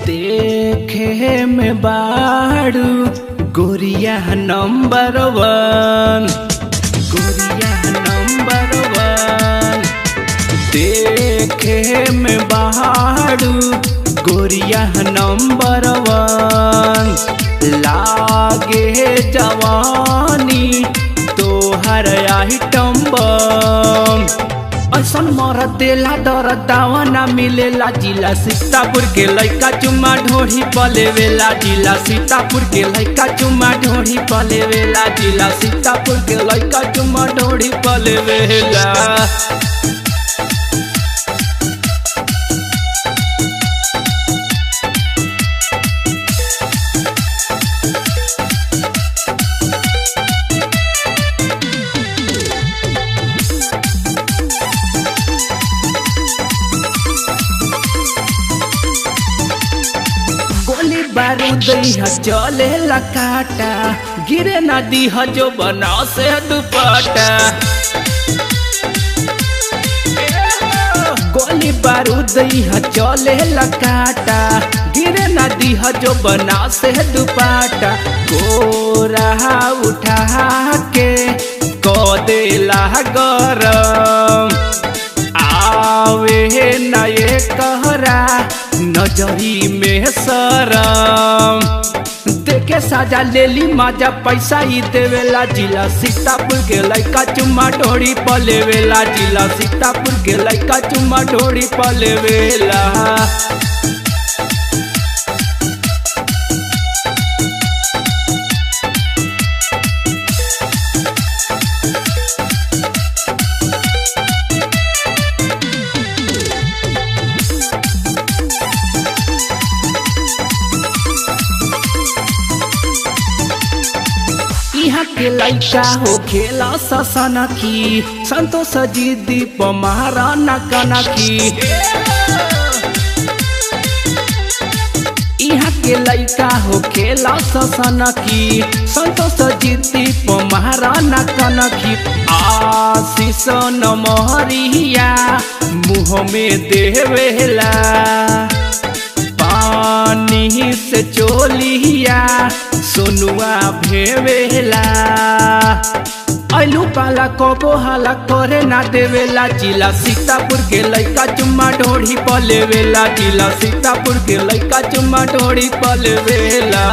देखे में बाड़ू गोरिया नंबर वन, गोरिया नंबर वन। देखे में बाड़ू गोरिया नंबर वन। लागे जवानी तोहर आइटम बम। ऐसन मर देला दर दावा ना मिलेला। जिला सीतापुर के लइका चुम्मा ढोढ़ी पलेवेला। जिला सीतापुर के लइका चुम्मा ढोढ़ी पलेवेला। जिला सीतापुर के लइका चुम्मा ढोढ़ी पलेवेला। गोली बारूद चले लकाटा, गिरे नदी जो बना से दुपट्टा। गोली बारूद चले लकाटा, गिरे नदी जो बना से दुपट्टा। गोरा उठा के को देला गरम। आवे न ये कहरा नजरी में शरम। देखे साजा लेली माजा पैसा ही देवेला। जिला सीतापुर के लइका चुम्मा ढोढ़ी पलेवेला। जिला सीतापुर के लइका चुम्मा ढोढ़ी पलेवेला। यहाँ के लइका हो खेला ससन की, संतोष जी दीप महाराना कनकी। यहाँ के लइका हो खेला ससन की, संतोष जी दीप महाराना कनकी। आशीष नमहरिया मुँह में देवेला। पानी से चोलिया सोनुआ भेवेला। अलू पाला कबो हाला करे ना देवेला। जिला सीतापुर के लइका चुम्मा ढोढ़ी पलेवेला। जिला सीतापुर के लइका चुम्मा ढोढ़ी पलेवेला।